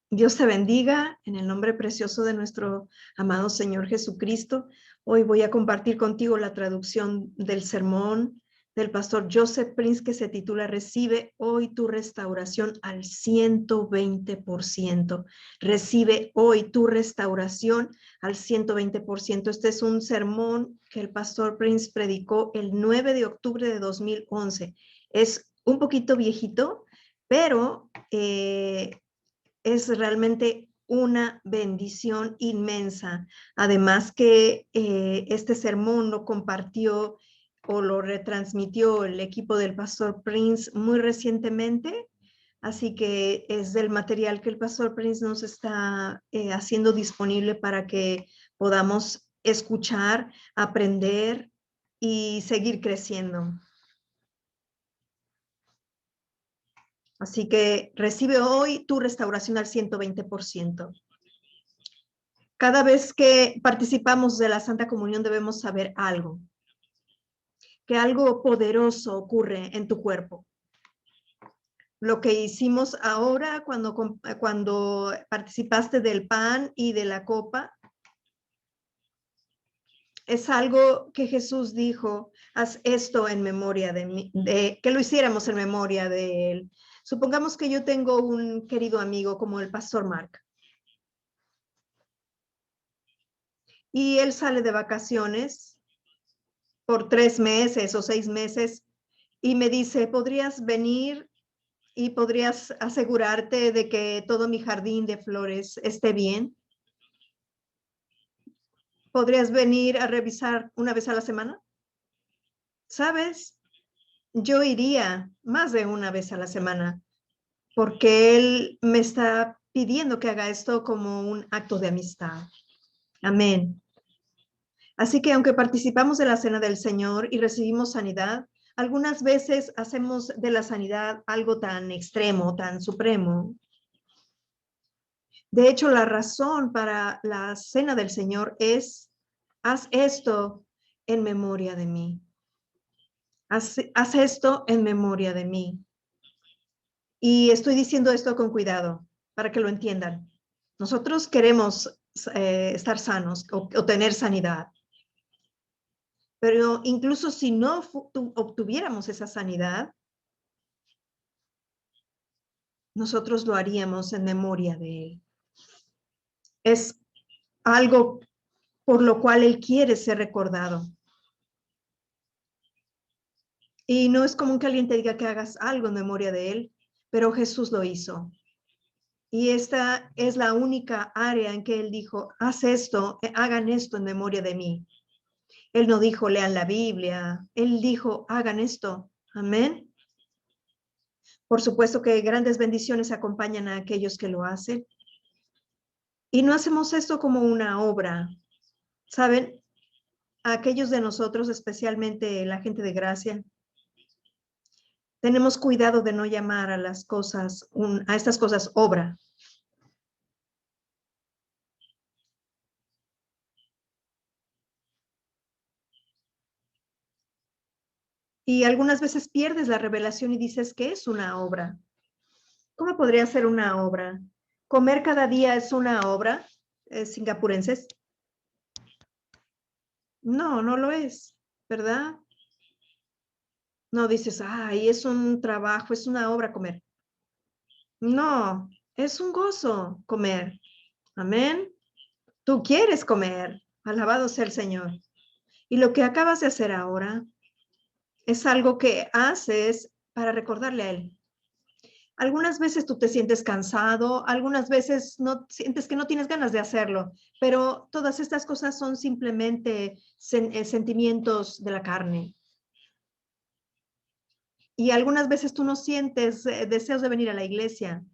Dios te bendiga en el nombre precioso de nuestro amado Señor Jesucristo. Hoy voy a compartir contigo la traducción del sermón del pastor Joseph Prince que se titula Recibe hoy tu restauración al 120%. Recibe hoy tu restauración al 120%. Este es un sermón que el pastor Prince predicó el 9 de octubre de 2011. Es un poquito viejito, pero es realmente una bendición inmensa. Además que este sermón lo compartió o lo retransmitió el equipo del pastor Prince muy recientemente, así que es del material que el pastor Prince nos está haciendo disponible para que podamos escuchar, aprender y seguir creciendo. Así que recibe hoy tu restauración al 120%. Cada vez que participamos de la Santa Comunión debemos saber algo, que algo poderoso ocurre en tu cuerpo. Lo que hicimos ahora cuando participaste del pan y de la copa, es algo que Jesús dijo, haz esto en memoria de mí, que lo hiciéramos en memoria de él. Supongamos que yo tengo un querido amigo como el pastor Mark. Y él sale de vacaciones por 3 meses o 6 meses y me dice, ¿podrías venir y podrías asegurarte de que todo mi jardín de flores esté bien? ¿Podrías venir a revisar una vez a la semana? ¿Sabes? Yo iría más de una vez a la semana porque él me está pidiendo que haga esto como un acto de amistad. Amén. Así que aunque participamos de la Cena del Señor y recibimos sanidad, algunas veces hacemos de la sanidad algo tan extremo, tan supremo. De hecho, la razón para la Cena del Señor es, haz esto en memoria de mí. Haz esto en memoria de mí. Y estoy diciendo esto con cuidado para que lo entiendan. Nosotros queremos estar sanos o tener sanidad. Pero incluso si no obtuviéramos esa sanidad, nosotros lo haríamos en memoria de él. Es algo por lo cual él quiere ser recordado. Y no es común que alguien te diga que hagas algo en memoria de él, pero Jesús lo hizo. Y esta es la única área en que él dijo, haz esto, hagan esto en memoria de mí. Él no dijo, lean la Biblia. Él dijo, hagan esto. Amén. Por supuesto que grandes bendiciones acompañan a aquellos que lo hacen. Y no hacemos esto como una obra. ¿Saben? Aquellos de nosotros, especialmente la gente de gracia, tenemos cuidado de no llamar a las cosas, a estas cosas obra. Y algunas veces pierdes la revelación y dices, ¿qué es una obra? ¿Cómo podría ser una obra? ¿Comer cada día es una obra, singapurenses? No, no lo es, ¿verdad? No dices, ay, es un trabajo, es una obra comer. No, es un gozo comer. Amén. Tú quieres comer. Alabado sea el Señor. Y lo que acabas de hacer ahora es algo que haces para recordarle a Él. Algunas veces tú te sientes cansado, algunas veces no sientes que no tienes ganas de hacerlo, pero todas estas cosas son simplemente sentimientos de la carne. Y algunas veces tú no sientes deseos de venir a la iglesia,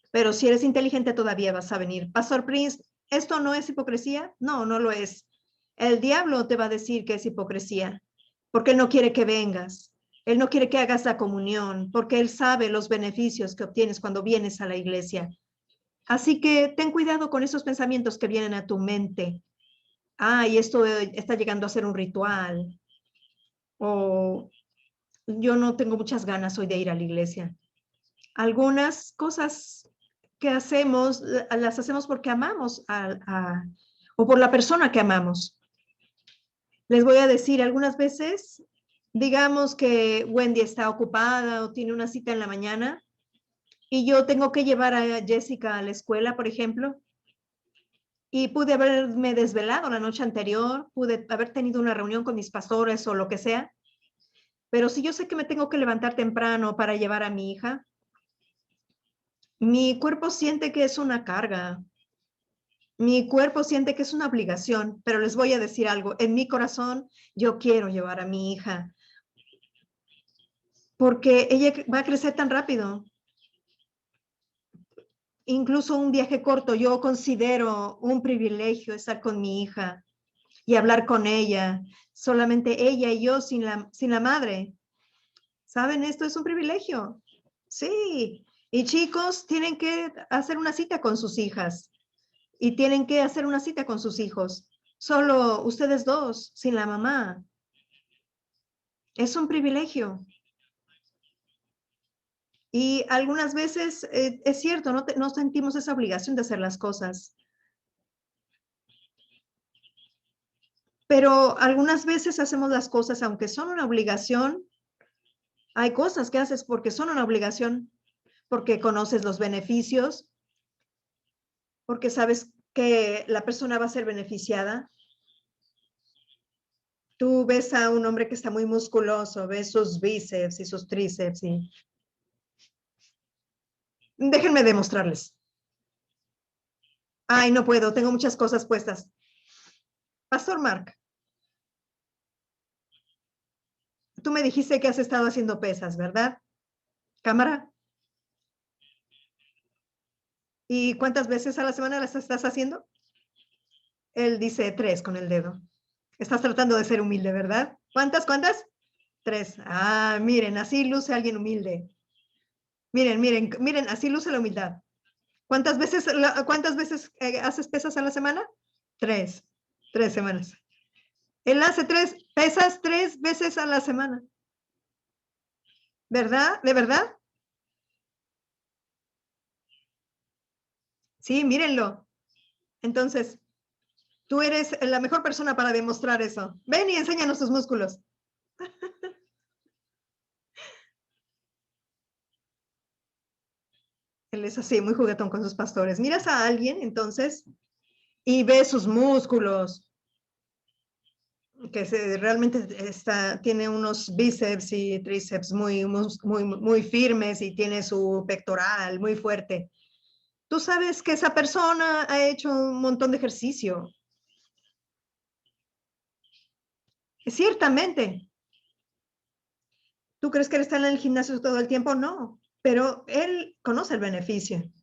pero si eres inteligente todavía vas a venir. Pastor Prince, ¿esto no es hipocresía? No, no lo es. El diablo te va a decir que es hipocresía, porque él no quiere que vengas. Él no quiere que hagas la comunión, porque él sabe los beneficios que obtienes cuando vienes a la iglesia. Así que ten cuidado con esos pensamientos que vienen a tu mente. Y esto está llegando a ser un ritual. O yo no tengo muchas ganas hoy de ir a la iglesia. Algunas cosas que hacemos, las hacemos porque amamos o por la persona que amamos. Les voy a decir, algunas veces, digamos que Wendy está ocupada o tiene una cita en la mañana y yo tengo que llevar a Jessica a la escuela, por ejemplo, y pude haberme desvelado la noche anterior, pude haber tenido una reunión con mis pastores o lo que sea, pero si yo sé que me tengo que levantar temprano para llevar a mi hija, mi cuerpo siente que es una carga, mi cuerpo siente que es una obligación, pero les voy a decir algo, en mi corazón yo quiero llevar a mi hija, porque ella va a crecer tan rápido. Incluso un viaje corto, yo considero un privilegio estar con mi hija y hablar con ella, solamente ella y yo sin la madre. ¿Saben? Esto es un privilegio. Sí. Y chicos, tienen que hacer una cita con sus hijas y tienen que hacer una cita con sus hijos. Solo ustedes dos, sin la mamá. Es un privilegio. Y algunas veces es cierto, no sentimos esa obligación de hacer las cosas. Pero algunas veces hacemos las cosas aunque son una obligación. Hay cosas que haces porque son una obligación, porque conoces los beneficios, porque sabes que la persona va a ser beneficiada. Tú ves a un hombre que está muy musculoso, ves sus bíceps y sus tríceps y déjenme demostrarles. Ay, no puedo, tengo muchas cosas puestas. Pastor Mark, tú me dijiste que has estado haciendo pesas, ¿verdad? Cámara. ¿Y cuántas veces a la semana las estás haciendo? Él dice 3 con el dedo. Estás tratando de ser humilde, ¿verdad? ¿Cuántas? 3. Ah, miren, así luce alguien humilde. Miren, así luce la humildad. ¿Cuántas veces haces pesas a la semana? 3. 3 semanas. Él hace pesas 3 veces a la semana. ¿Verdad? ¿De verdad? Sí, mírenlo. Entonces, tú eres la mejor persona para demostrar eso. Ven y enséñanos tus músculos. Él es así, muy juguetón con sus pastores. Miras a alguien, entonces, y ves sus músculos, que realmente tiene unos bíceps y tríceps muy firmes y tiene su pectoral muy fuerte. Tú sabes que esa persona ha hecho un montón de ejercicio. Ciertamente. ¿Tú crees que él está en el gimnasio todo el tiempo? No, pero él conoce el beneficio.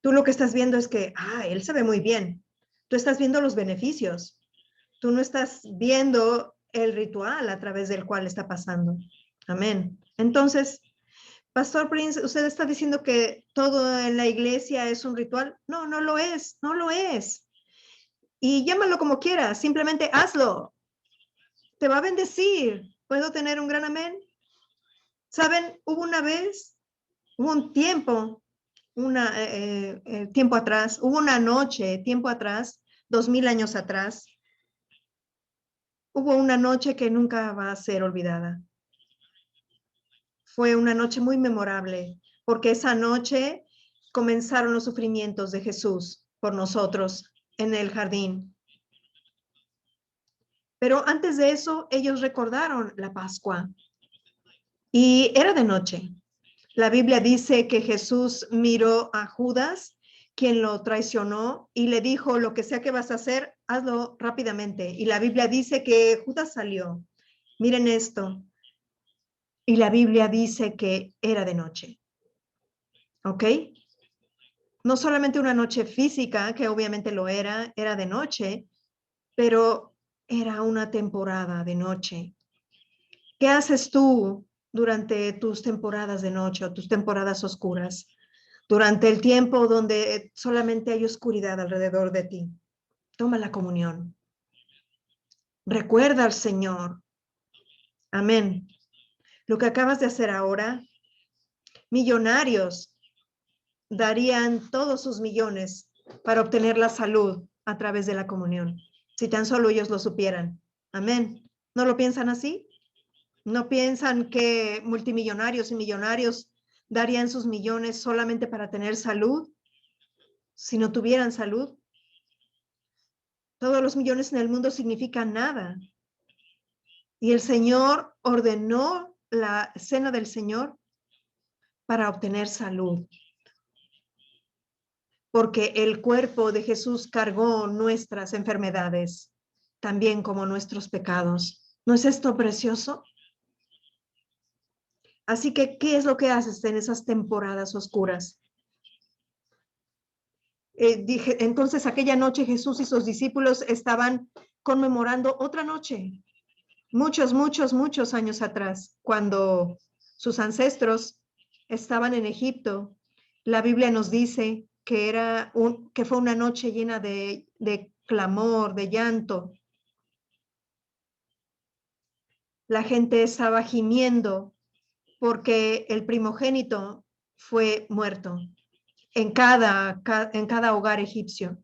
Tú lo que estás viendo es que, él se ve muy bien. Tú estás viendo los beneficios. Tú no estás viendo el ritual a través del cual está pasando. Amén. Entonces, Pastor Prince, usted está diciendo que todo en la iglesia es un ritual. No, no lo es, no lo es. Y llámalo como quieras, simplemente hazlo. Te va a bendecir. ¿Puedo tener un gran amén? ¿Saben? Hubo un tiempo, tiempo atrás, hubo una noche, tiempo atrás, 2000 años atrás, hubo una noche que nunca va a ser olvidada. Fue una noche muy memorable, porque esa noche comenzaron los sufrimientos de Jesús por nosotros en el jardín. Pero antes de eso, ellos recordaron la Pascua y era de noche. La Biblia dice que Jesús miró a Judas, quien lo traicionó, y le dijo, lo que sea que vas a hacer, hazlo rápidamente. Y la Biblia dice que Judas salió. Miren esto. Y la Biblia dice que era de noche. ¿Ok? No solamente una noche física, que obviamente lo era de noche, pero era una temporada de noche. ¿Qué haces tú durante tus temporadas de noche o tus temporadas oscuras? Durante el tiempo donde solamente hay oscuridad alrededor de ti. Toma la comunión. Recuerda al Señor. Amén. Lo que acabas de hacer ahora, millonarios darían todos sus millones para obtener la salud a través de la comunión, si tan solo ellos lo supieran. Amén. ¿No lo piensan así? ¿No piensan que multimillonarios y millonarios darían sus millones solamente para tener salud? Si no tuvieran salud, todos los millones en el mundo significan nada. Y el Señor ordenó la cena del Señor para obtener salud. Porque el cuerpo de Jesús cargó nuestras enfermedades, también como nuestros pecados. ¿No es esto precioso? Así que, ¿qué es lo que haces en esas temporadas oscuras? Entonces, aquella noche Jesús y sus discípulos estaban conmemorando otra noche, muchos años atrás, cuando sus ancestros estaban en Egipto. La Biblia nos dice que fue una noche llena de clamor, de llanto. La gente estaba gimiendo porque el primogénito fue muerto en cada hogar egipcio.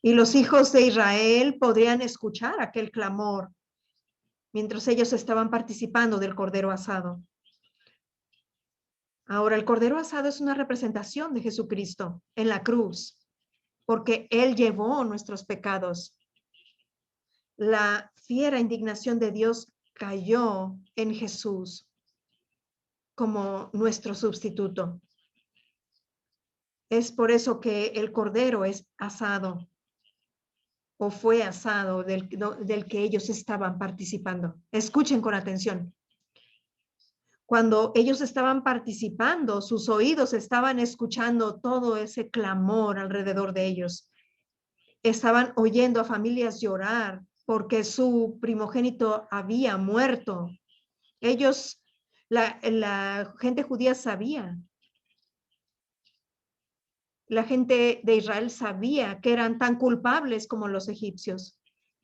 Y los hijos de Israel podrían escuchar aquel clamor mientras ellos estaban participando del cordero asado. Ahora, el cordero asado es una representación de Jesucristo en la cruz, porque Él llevó nuestros pecados. La fiera indignación de Dios cayó en Jesús como nuestro sustituto. Es por eso que el cordero es asado o fue asado del que ellos estaban participando. Escuchen con atención. Cuando ellos estaban participando, sus oídos estaban escuchando todo ese clamor alrededor de ellos. Estaban oyendo a familias llorar porque su primogénito había muerto. Ellos, la gente judía sabía. La gente de Israel sabía que eran tan culpables como los egipcios,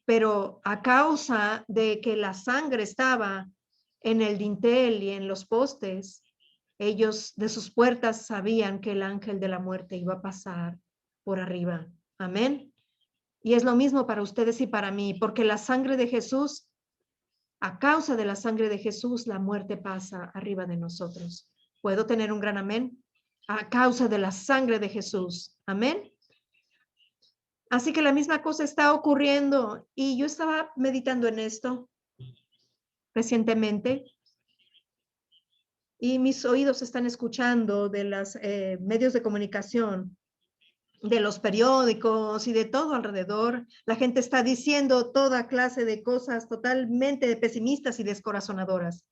pero a causa de que la sangre estaba en el dintel y en los postes, ellos de sus puertas sabían que el ángel de la muerte iba a pasar por arriba. Amén. Y es lo mismo para ustedes y para mí, porque la sangre de Jesús, a causa de la sangre de Jesús, la muerte pasa arriba de nosotros. ¿Puedo tener un gran amén? A causa de la sangre de Jesús. Amén. Así que la misma cosa está ocurriendo y yo estaba meditando en esto recientemente y mis oídos están escuchando de los medios de comunicación, de los periódicos y de todo alrededor. La gente está diciendo toda clase de cosas totalmente pesimistas y descorazonadoras.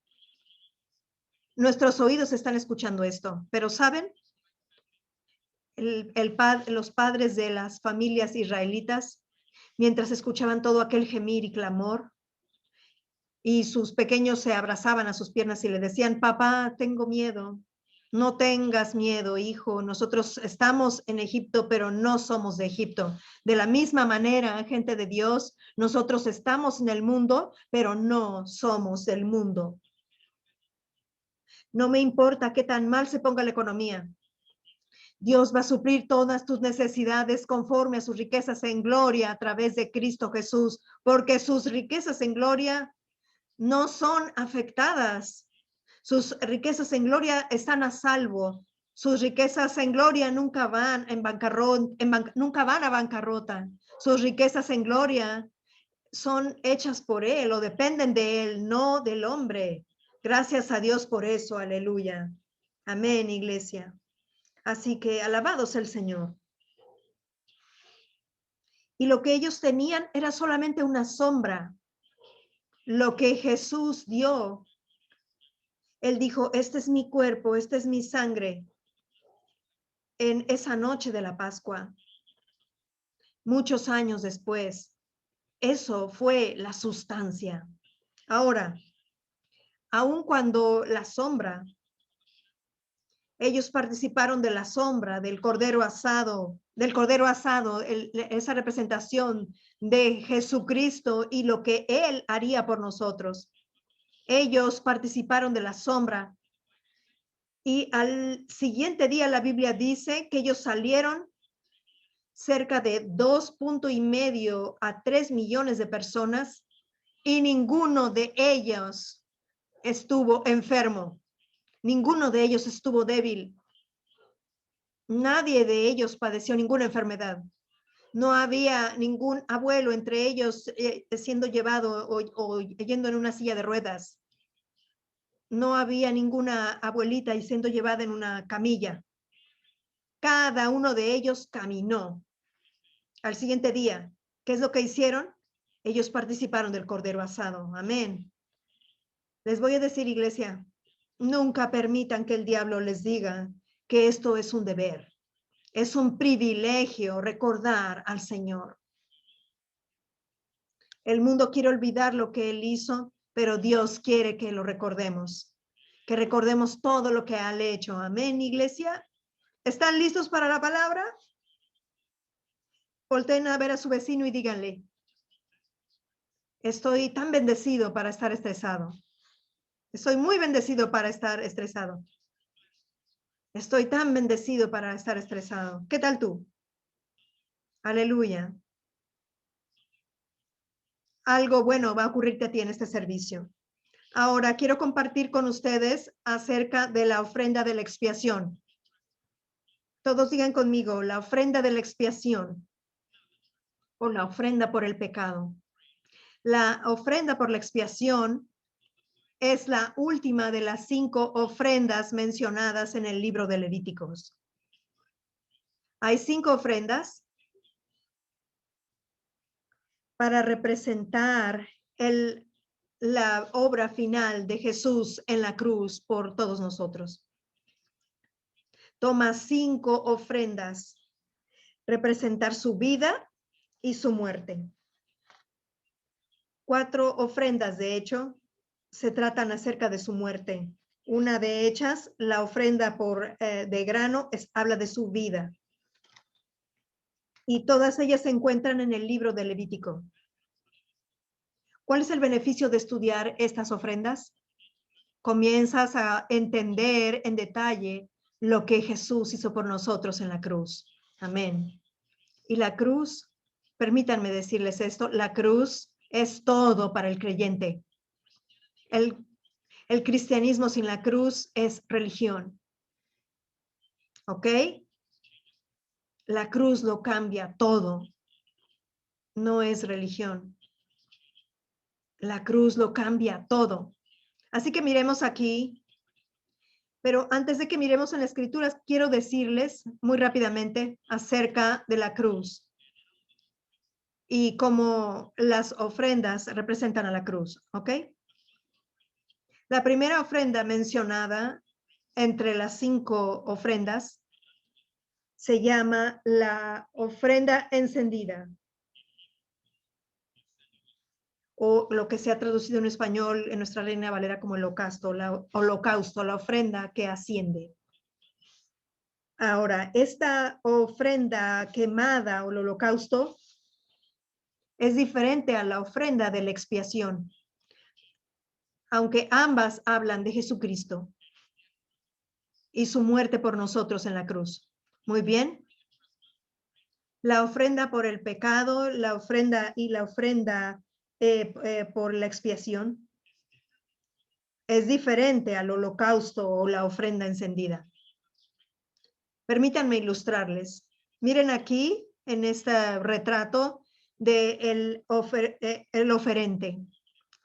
Nuestros oídos están escuchando esto, pero ¿saben? Los padres de las familias israelitas, mientras escuchaban todo aquel gemir y clamor, y sus pequeños se abrazaban a sus piernas y le decían, papá, tengo miedo. No tengas miedo, hijo. Nosotros estamos en Egipto, pero no somos de Egipto. De la misma manera, gente de Dios, nosotros estamos en el mundo, pero no somos del mundo. No me importa qué tan mal se ponga la economía. Dios va a suplir todas tus necesidades conforme a sus riquezas en gloria a través de Cristo Jesús, porque sus riquezas en gloria no son afectadas. Sus riquezas en gloria están a salvo. Sus riquezas en gloria nunca van nunca van a bancarrota. Sus riquezas en gloria son hechas por Él o dependen de Él, no del hombre. Gracias a Dios por eso, aleluya. Amén, iglesia. Así que alabados el Señor. Y lo que ellos tenían era solamente una sombra. Lo que Jesús dio, Él dijo, este es mi cuerpo, esta es mi sangre. En esa noche de la Pascua, muchos años después, eso fue la sustancia. Ahora, aun cuando la sombra, ellos participaron de la sombra del cordero asado, esa representación de Jesucristo y lo que Él haría por nosotros. Ellos participaron de la sombra Y al siguiente día la Biblia dice que ellos salieron cerca de 2,5 a 3 millones de personas y ninguno de ellos estuvo enfermo. Ninguno de ellos estuvo débil. Nadie de ellos padeció ninguna enfermedad. No había ningún abuelo entre ellos siendo llevado o yendo en una silla de ruedas. No había ninguna abuelita y siendo llevada en una camilla. Cada uno de ellos caminó. Al siguiente día, ¿qué es lo que hicieron? Ellos participaron del Cordero Asado. Amén. Les voy a decir, iglesia, nunca permitan que el diablo les diga que esto es un deber. Es un privilegio recordar al Señor. El mundo quiere olvidar lo que Él hizo, pero Dios quiere que lo recordemos. Que recordemos todo lo que Él ha hecho. Amén, iglesia. ¿Están listos para la palabra? Volteen a ver a su vecino y díganle, estoy tan bendecido para estar estresado. Estoy muy bendecido para estar estresado. Estoy tan bendecido para estar estresado. ¿Qué tal tú? Aleluya. Algo bueno va a ocurrirte a ti en este servicio. Ahora quiero compartir con ustedes acerca de la ofrenda de la expiación. Todos digan conmigo, la ofrenda de la expiación o la ofrenda por el pecado. La ofrenda por la expiación es la última de las 5 ofrendas mencionadas en el libro de Levíticos. Hay 5 ofrendas para representar la obra final de Jesús en la cruz por todos nosotros. Toma 5 ofrendas, representar su vida y su muerte. 4 ofrendas, de hecho, se tratan acerca de su muerte. Una de ellas, la ofrenda de grano, habla de su vida. Y todas ellas se encuentran en el libro de Levítico. ¿Cuál es el beneficio de estudiar estas ofrendas? Comienzas a entender en detalle lo que Jesús hizo por nosotros en la cruz. Amén. Y la cruz, permítanme decirles esto, la cruz es todo para el creyente. El cristianismo sin la cruz es religión. ¿Ok? La cruz lo cambia todo. No es religión. La cruz lo cambia todo. Así que miremos aquí. Pero antes de que miremos en las escrituras, quiero decirles muy rápidamente acerca de la cruz y cómo las ofrendas representan a la cruz. ¿Ok? La primera ofrenda mencionada entre las 5 ofrendas se llama la ofrenda encendida, o lo que se ha traducido en español en nuestra Reina Valera como el holocausto, la ofrenda que asciende. Ahora, esta ofrenda quemada o el holocausto es diferente a la ofrenda de la expiación, aunque ambas hablan de Jesucristo y su muerte por nosotros en la cruz. Muy bien. La ofrenda por el pecado, la ofrenda por la expiación es diferente al holocausto o la ofrenda encendida. Permítanme ilustrarles. Miren aquí en este retrato de el oferente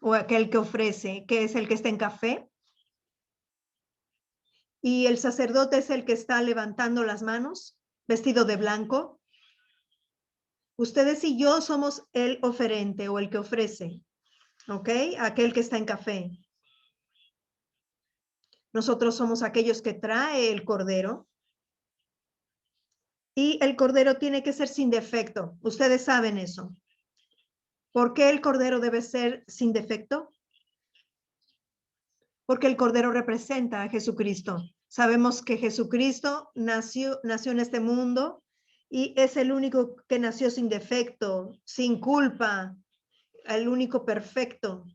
o aquel que ofrece, que es el que está en café. Y el sacerdote es el que está levantando las manos, vestido de blanco. Ustedes y yo somos el oferente o el que ofrece, ¿ok? Aquel que está en café. Nosotros somos aquellos que trae el cordero. Y el cordero tiene que ser sin defecto. Ustedes saben eso. ¿Por qué el cordero debe ser sin defecto? Porque el cordero representa a Jesucristo. Sabemos que Jesucristo nació en este mundo y es el único que nació sin defecto, sin culpa, el único perfecto.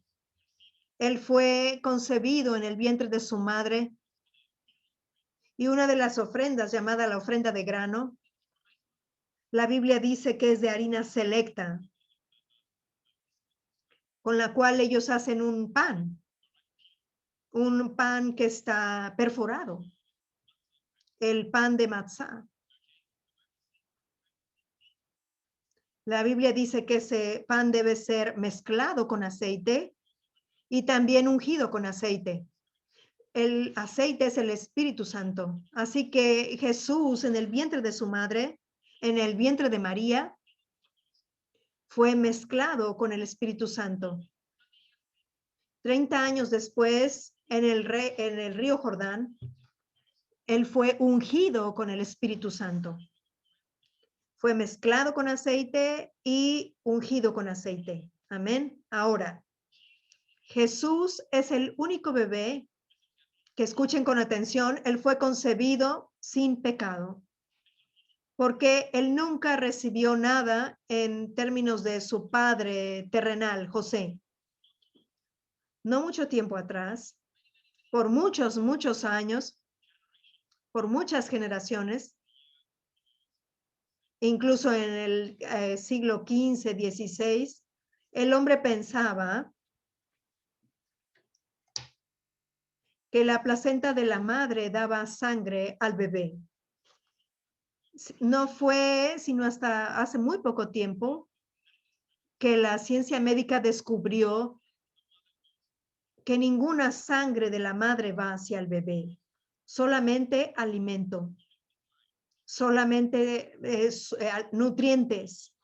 Él fue concebido en el vientre de su madre Y una de las ofrendas, llamada la ofrenda de grano, la Biblia dice que es de harina selecta, con la cual ellos hacen un pan que está perforado, el pan de matzá. La Biblia dice que ese pan debe ser mezclado con aceite y también ungido con aceite. El aceite es el Espíritu Santo. Así que Jesús en el vientre de su madre, en el vientre de María, fue mezclado con el Espíritu Santo. 30 años después, en el río Jordán, él fue ungido con el Espíritu Santo. Fue mezclado con aceite y ungido con aceite. Amén. Ahora, Jesús es el único bebé que, escuchen con atención, él fue concebido sin pecado, porque él nunca recibió nada en términos de su padre terrenal, José. No mucho tiempo atrás, por muchos años, por muchas generaciones, incluso en el siglo XV, XVI, el hombre pensaba que la placenta de la madre daba sangre al bebé. No fue sino hasta hace muy poco tiempo que la ciencia médica descubrió que ninguna sangre de la madre va hacia el bebé, solamente alimento, solamente nutrientes,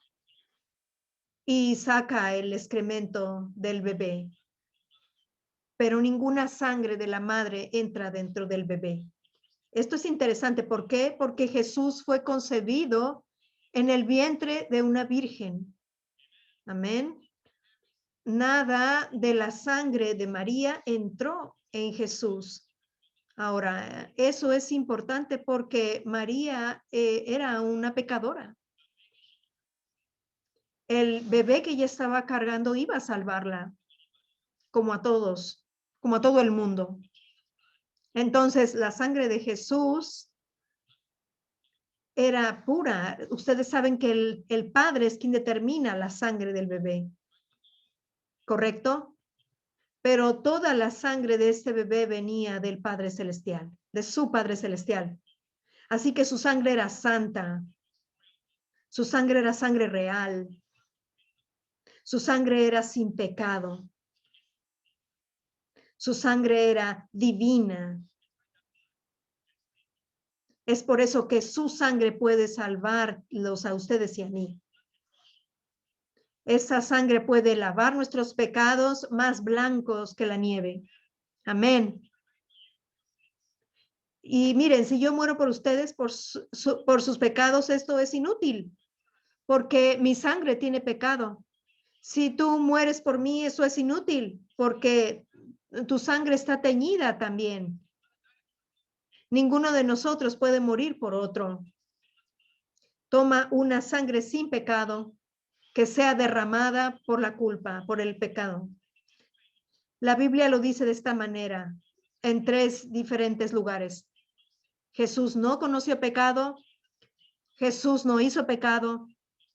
y saca el excremento del bebé. Pero ninguna sangre de la madre entra dentro del bebé. Esto es interesante. ¿Por qué? Porque Jesús fue concebido en el vientre de una virgen. Amén. Nada de la sangre de María entró en Jesús. Ahora, eso es importante porque María era una pecadora. El bebé que ella estaba cargando iba a salvarla, como a todos, como a todo el mundo. Entonces, la sangre de Jesús era pura. Ustedes saben que el padre es quien determina la sangre del bebé, ¿correcto? Pero toda la sangre de este bebé venía del Padre Celestial, de su Padre Celestial. Así que su sangre era santa, su sangre era sangre real, su sangre era sin pecado, su sangre era divina. Es por eso que su sangre puede salvarlos a ustedes y a mí. Esa sangre puede lavar nuestros pecados más blancos que la nieve. Amén. Y miren, si yo muero por ustedes, por sus pecados, esto es inútil, porque mi sangre tiene pecado. Si tú mueres por mí, eso es inútil, porque tu sangre está teñida también. Ninguno de nosotros puede morir por otro. Toma una sangre sin pecado que sea derramada por la culpa, por el pecado. La Biblia lo dice de esta manera en 3 diferentes lugares. Jesús no conoció pecado, Jesús no hizo pecado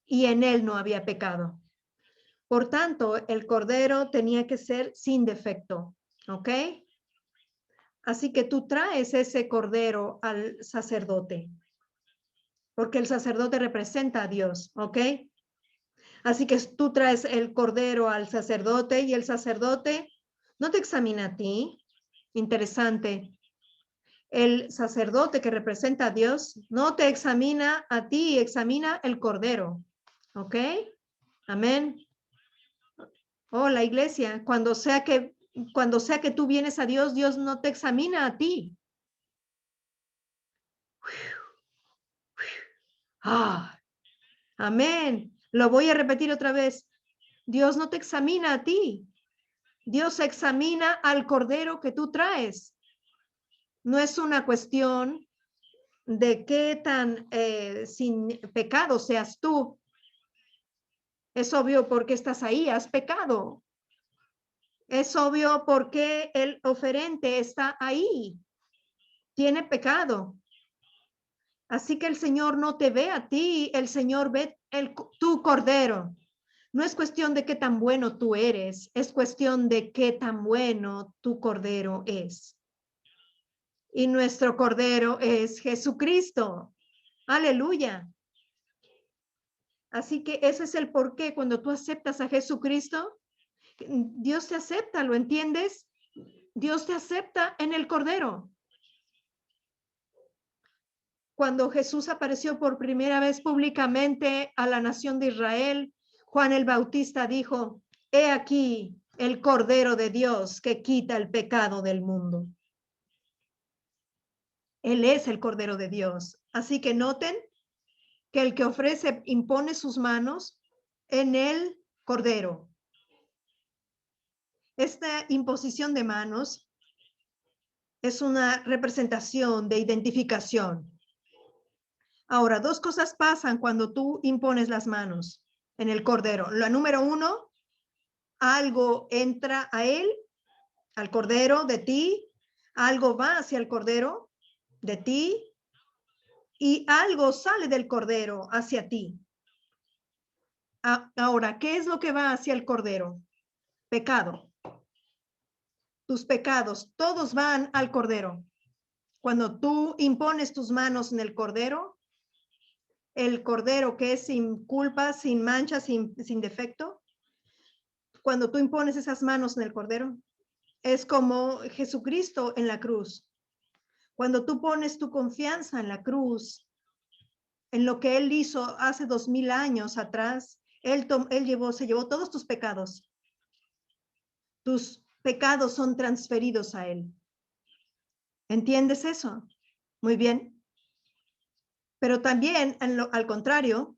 y en él no había pecado. Por tanto, el cordero tenía que ser sin defecto, ¿ok? Así que tú traes ese cordero al sacerdote, porque el sacerdote representa a Dios, ¿ok? Así que tú traes el cordero al sacerdote y el sacerdote no te examina a ti. Interesante. El sacerdote que representa a Dios no te examina a ti, examina el cordero. ¿Ok? Amén. Oh, la iglesia, cuando sea que tú vienes a Dios, Dios no te examina a ti. Ah, amén. Lo voy a repetir otra vez. Dios no te examina a ti. Dios examina al cordero que tú traes. No es una cuestión de qué tan sin pecado seas tú. Es obvio porque estás ahí, has pecado. Es obvio porque el oferente está ahí. tiene pecado. Así que el Señor no te ve a ti, el Señor ve tu cordero. No es cuestión de qué tan bueno tú eres, es cuestión de qué tan bueno tu cordero es. Y nuestro cordero es Jesucristo. Aleluya. Así que ese es el porqué. Cuando tú aceptas a Jesucristo, Dios te acepta, ¿lo entiendes? Dios te acepta en el cordero. Cuando Jesús apareció por primera vez públicamente a la nación de Israel, Juan el Bautista dijo, he aquí el Cordero de Dios que quita el pecado del mundo. Él es el Cordero de Dios. Así que noten que el que ofrece impone sus manos en el Cordero. Esta imposición de manos es una representación de identificación. Ahora, dos cosas pasan cuando tú impones las manos en el cordero. La número uno, algo entra a él, al cordero de ti, algo va hacia el cordero de ti y algo sale del cordero hacia ti. Ahora, ¿qué es lo que va hacia el cordero? Pecado. Tus pecados, todos van al cordero. Cuando tú impones tus manos en el cordero que es sin culpa, sin mancha, sin defecto, cuando tú impones esas manos en el cordero, es como Jesucristo en la cruz. Cuando tú pones tu confianza en la cruz, en lo que Él hizo hace 2000 años atrás, se llevó todos tus pecados. Tus pecados son transferidos a Él. ¿Entiendes eso? Muy bien. Pero también, al contrario,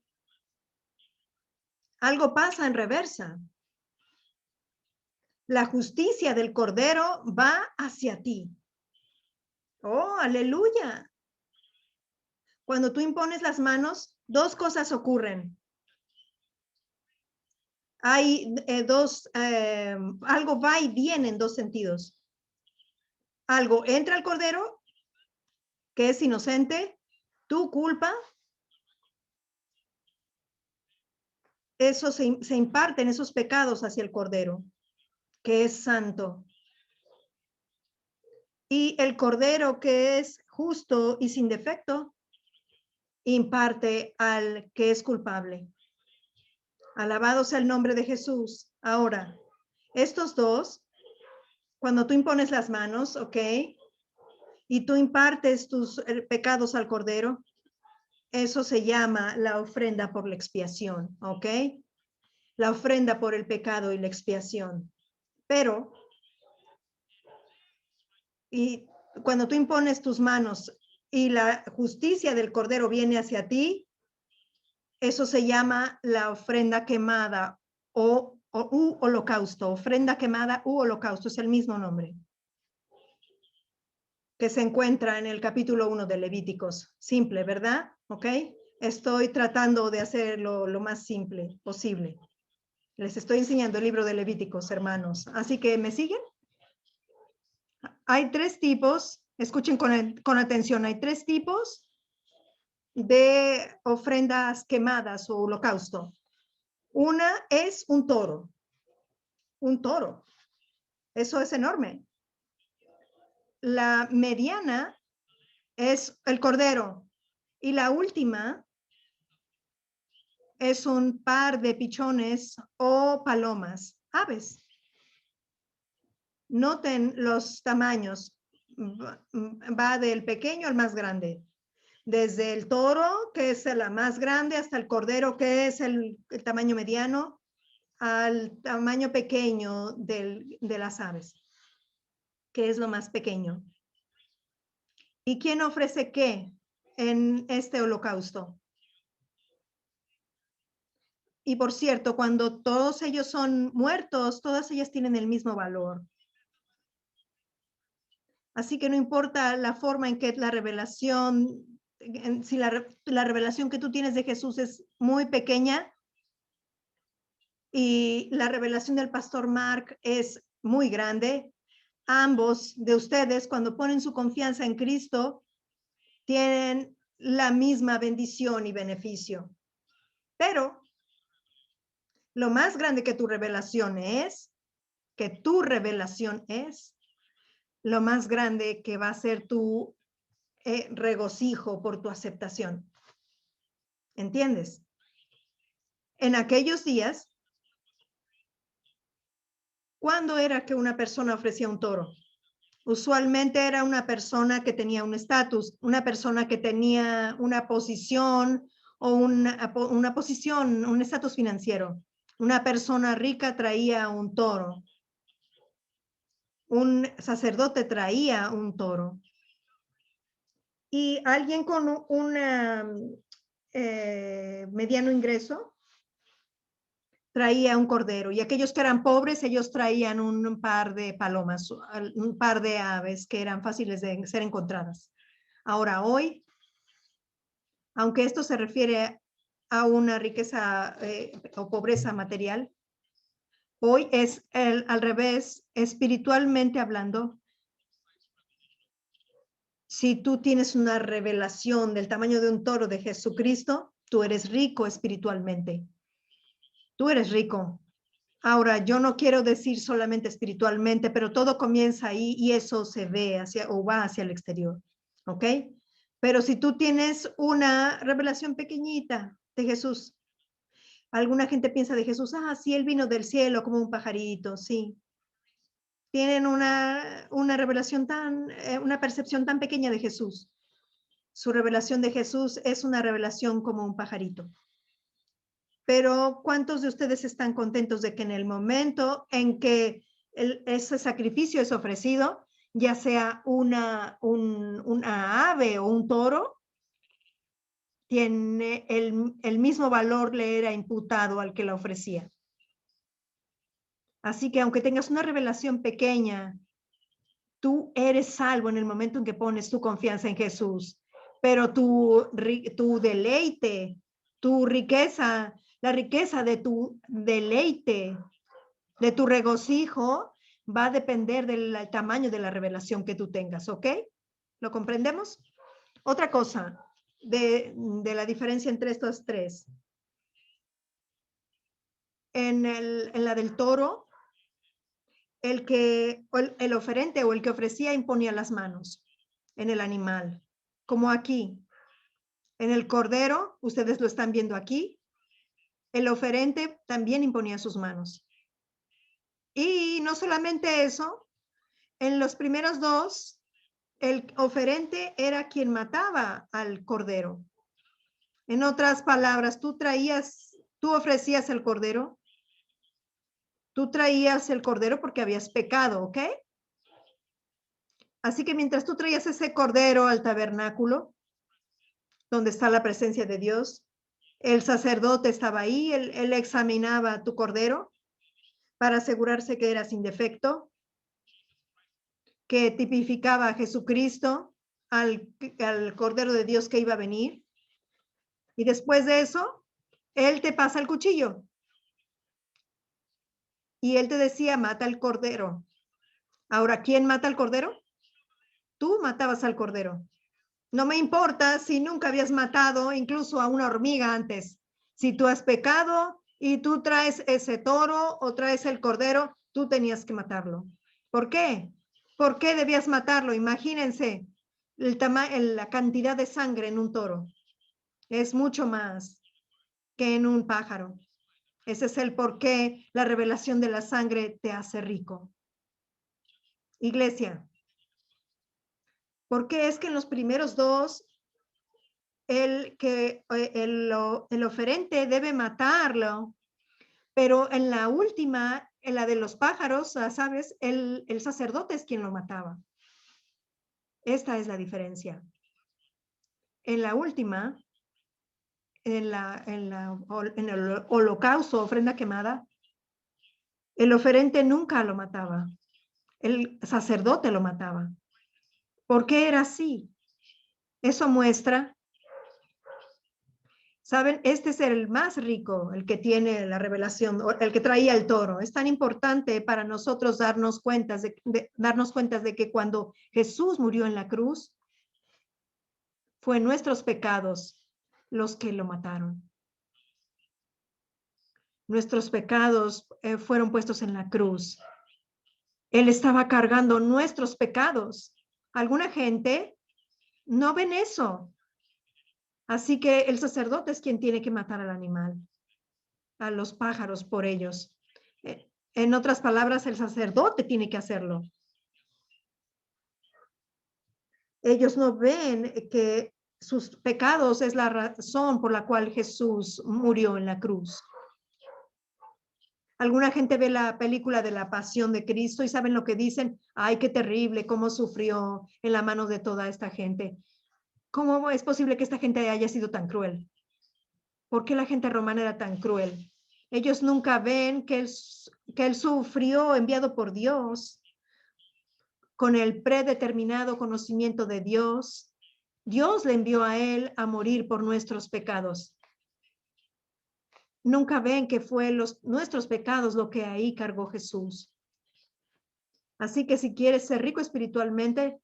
algo pasa en reversa. La justicia del Cordero va hacia ti. Oh, aleluya. Cuando tú impones las manos, dos cosas ocurren. Hay algo va y viene en dos sentidos. Algo entra al Cordero, que es inocente, tu culpa, eso se imparten esos pecados hacia el Cordero, que es santo. Y el Cordero, que es justo y sin defecto, imparte al que es culpable. Alabado sea el nombre de Jesús. Ahora, estos dos, cuando tú impones las manos, ¿ok? Y tú impartes tus pecados al Cordero, eso se llama la ofrenda por la expiación, ¿ok? La ofrenda por el pecado y la expiación. Pero, y cuando tú impones tus manos y la justicia del Cordero viene hacia ti, eso se llama la ofrenda quemada u holocausto. Ofrenda quemada u holocausto es el mismo nombre que se encuentra en el capítulo 1 de Levíticos. Simple, ¿verdad? ¿Ok? Estoy tratando de hacerlo lo más simple posible. Les estoy enseñando el libro de Levíticos, hermanos. Así que, ¿me siguen? Hay tres tipos, escuchen con atención, hay tres tipos de ofrendas quemadas o holocausto. Una es un toro. Un toro. Eso es enorme. La mediana es el cordero y la última es un par de pichones o palomas, aves. Noten los tamaños. Va del pequeño al más grande. Desde el toro, que es la más grande, hasta el cordero, que es el tamaño mediano, al tamaño pequeño de las aves, que es lo más pequeño. ¿Y quién ofrece qué en este holocausto? Y por cierto, cuando todos ellos son muertos, todas ellas tienen el mismo valor. Así que no importa la forma en que la revelación, si la revelación que tú tienes de Jesús es muy pequeña y la revelación del pastor Mark es muy grande, ambos de ustedes, cuando ponen su confianza en Cristo, tienen la misma bendición y beneficio. Pero lo más grande que tu revelación es, lo más grande que va a ser tu regocijo por tu aceptación. ¿Entiendes? En aquellos días, ¿cuándo era que una persona ofrecía un toro? Usualmente era una persona que tenía un estatus, una persona que tenía una posición o una posición, un estatus financiero. Una persona rica traía un toro. Un sacerdote traía un toro. Y alguien con un mediano ingreso traía un cordero. Y aquellos que eran pobres, ellos traían un par de palomas, un par de aves que eran fáciles de ser encontradas. Ahora, hoy, aunque esto se refiere a una riqueza o pobreza material, hoy es al revés, espiritualmente hablando. Si tú tienes una revelación del tamaño de un toro de Jesucristo, tú eres rico espiritualmente. Tú eres rico. Ahora, yo no quiero decir solamente espiritualmente, pero todo comienza ahí y eso se ve hacia o va hacia el exterior. ¿Ok? Pero si tú tienes una revelación pequeñita de Jesús, alguna gente piensa de Jesús, sí, él vino del cielo como un pajarito, sí. Tienen una revelación una percepción tan pequeña de Jesús. Su revelación de Jesús es una revelación como un pajarito. Pero ¿cuántos de ustedes están contentos de que en el momento en que ese sacrificio es ofrecido, ya sea una ave o un toro, tiene el mismo valor le era imputado al que la ofrecía? Así que aunque tengas una revelación pequeña, tú eres salvo en el momento en que pones tu confianza en Jesús. Pero tu deleite, tu riqueza, la riqueza de tu deleite, de tu regocijo, va a depender del tamaño de la revelación que tú tengas, ¿ok? ¿Lo comprendemos? Otra cosa de la diferencia entre estos tres. En la del toro, el oferente o el que ofrecía imponía las manos en el animal, como aquí. En el cordero, ustedes lo están viendo aquí, el oferente también imponía sus manos. Y no solamente eso, en los primeros dos, el oferente era quien mataba al cordero. En otras palabras, tú ofrecías el cordero, porque habías pecado, ¿ok? Así que mientras tú traías ese cordero al tabernáculo, donde está la presencia de Dios, el sacerdote estaba ahí, él examinaba tu cordero para asegurarse que era sin defecto, que tipificaba a Jesucristo, al Cordero de Dios que iba a venir. Y después de eso, él te pasa el cuchillo. Y él te decía, mata al cordero. Ahora, ¿quién mata al cordero? Tú matabas al cordero. No me importa si nunca habías matado incluso a una hormiga antes. Si tú has pecado y tú traes ese toro o traes el cordero, tú tenías que matarlo. ¿Por qué? ¿Por qué debías matarlo? Imagínense la cantidad de sangre en un toro. Es mucho más que en un pájaro. Ese es el por qué la revelación de la sangre te hace rico. Iglesia, ¿por qué es que en los primeros dos el oferente debe matarlo, pero en la última, en la de los pájaros, ¿sabes? El sacerdote es quien lo mataba. Esta es la diferencia. En la última, en el holocausto, ofrenda quemada, el oferente nunca lo mataba. El sacerdote lo mataba. ¿Por qué era así? Eso muestra, ¿Saben? Este es el más rico, el que tiene la revelación, el que traía el toro. Es tan importante para nosotros darnos cuenta de que cuando Jesús murió en la cruz, fue nuestros pecados los que lo mataron. Nuestros pecados fueron puestos en la cruz. Él estaba cargando nuestros pecados. Alguna gente no ven eso. Así que el sacerdote es quien tiene que matar al animal, a los pájaros por ellos. En otras palabras, el sacerdote tiene que hacerlo. Ellos no ven que sus pecados es la razón por la cual Jesús murió en la cruz. Alguna gente ve la película de la Pasión de Cristo y saben lo que dicen. Ay, qué terrible, cómo sufrió en la mano de toda esta gente. ¿Cómo es posible que esta gente haya sido tan cruel? ¿Por qué la gente romana era tan cruel? Ellos nunca ven que él sufrió enviado por Dios, con el predeterminado conocimiento de Dios. Dios le envió a él a morir por nuestros pecados. Nunca ven que fue nuestros pecados lo que ahí cargó Jesús. Así que si quieres ser rico espiritualmente,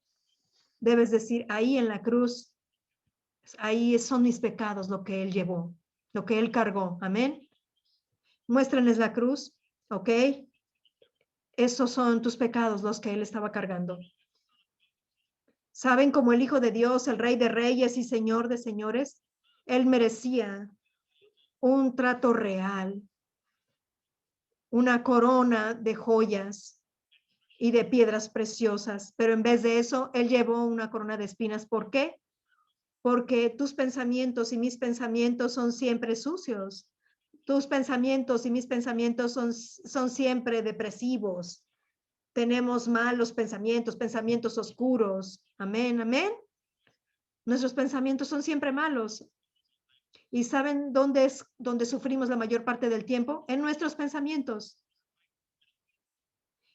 debes decir, ahí en la cruz, ahí son mis pecados lo que él llevó, lo que él cargó. Amén. Muéstrenles la cruz, ¿ok? Esos son tus pecados los que él estaba cargando. ¿Saben cómo el Hijo de Dios, el Rey de Reyes y Señor de Señores? Él merecía un trato real, una corona de joyas y de piedras preciosas, pero en vez de eso, él llevó una corona de espinas. ¿Por qué? Porque tus pensamientos y mis pensamientos son siempre sucios. Tus pensamientos y mis pensamientos son siempre depresivos. Tenemos malos pensamientos, pensamientos oscuros. Amén, amén. Nuestros pensamientos son siempre malos. ¿Y saben dónde sufrimos la mayor parte del tiempo? En nuestros pensamientos.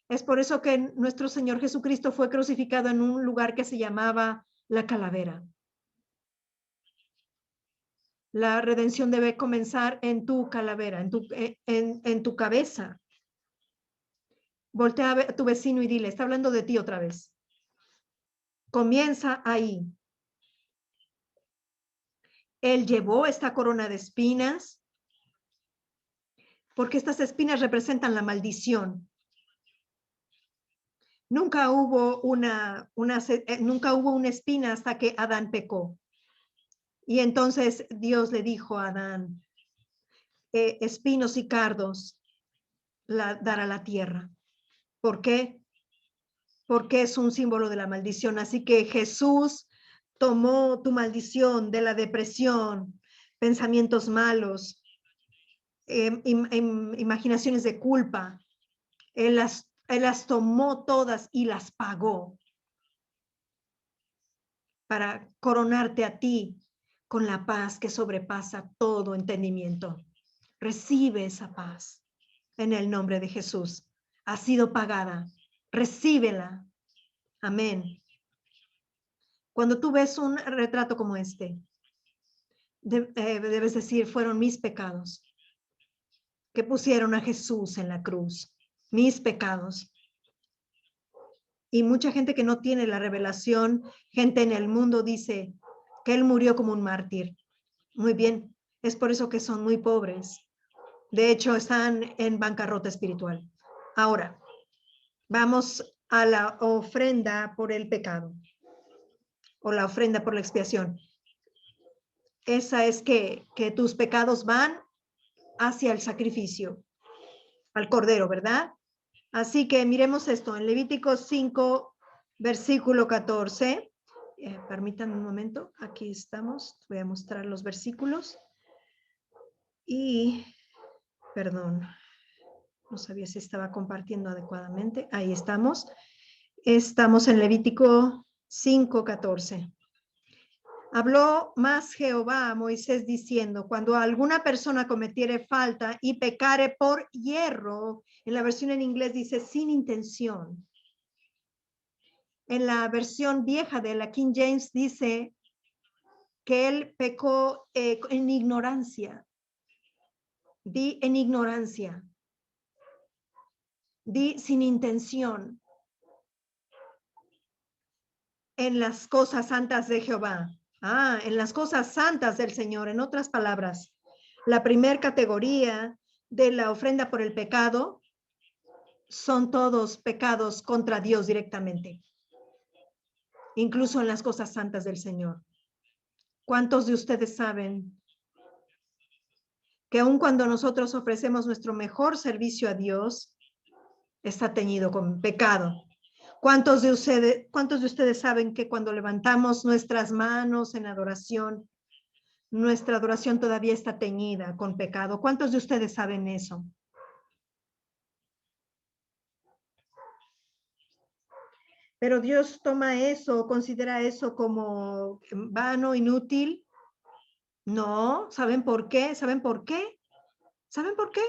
Es por eso que nuestro Señor Jesucristo fue crucificado en un lugar que se llamaba la calavera. La redención debe comenzar en tu calavera, en tu cabeza. Voltea a ver a tu vecino y dile, está hablando de ti otra vez. Comienza ahí. Él llevó esta corona de espinas porque estas espinas representan la maldición. Nunca hubo una espina hasta que Adán pecó. Y entonces Dios le dijo a Adán, espinos y cardos dará la tierra. ¿Por qué? Porque es un símbolo de la maldición. Así que Jesús tomó tu maldición de la depresión, pensamientos malos, imaginaciones de culpa. Él las tomó todas y las pagó para coronarte a ti con la paz que sobrepasa todo entendimiento. Recibe esa paz en el nombre de Jesús. Ha sido pagada. Recíbela. Amén. Cuando tú ves un retrato como este, debes decir, fueron mis pecados que pusieron a Jesús en la cruz. Mis pecados. Y mucha gente que no tiene la revelación, gente en el mundo dice que él murió como un mártir. Muy bien, es por eso que son muy pobres. De hecho, están en bancarrota espiritual. Ahora, vamos a la ofrenda por el pecado o la ofrenda por la expiación. Esa es que tus pecados van hacia el sacrificio, al cordero, ¿verdad? Así que miremos esto en Levítico 5, versículo 14. Permítanme un momento, aquí estamos. Voy a mostrar los versículos. Y, perdón, no sabía si estaba compartiendo adecuadamente. Ahí estamos. Estamos en Levítico 5, 14. Habló más Jehová a Moisés diciendo, cuando alguna persona cometiere falta y pecare por hierro, en la versión en inglés dice sin intención. En la versión vieja de la King James dice que él pecó en ignorancia. Di en ignorancia. Di sin intención. En las cosas santas de Jehová. En las cosas santas del Señor. En otras palabras, la primer categoría de la ofrenda por el pecado son todos pecados contra Dios directamente, incluso en las cosas santas del Señor. ¿Cuántos de ustedes saben que aun cuando nosotros ofrecemos nuestro mejor servicio a Dios, está teñido con pecado? ¿Cuántos de ustedes saben que cuando levantamos nuestras manos en adoración, nuestra adoración todavía está teñida con pecado? ¿Cuántos de ustedes saben eso? Pero Dios toma eso, considera eso como vano, inútil. No, ¿saben por qué? ¿Saben por qué? ¿Saben por qué?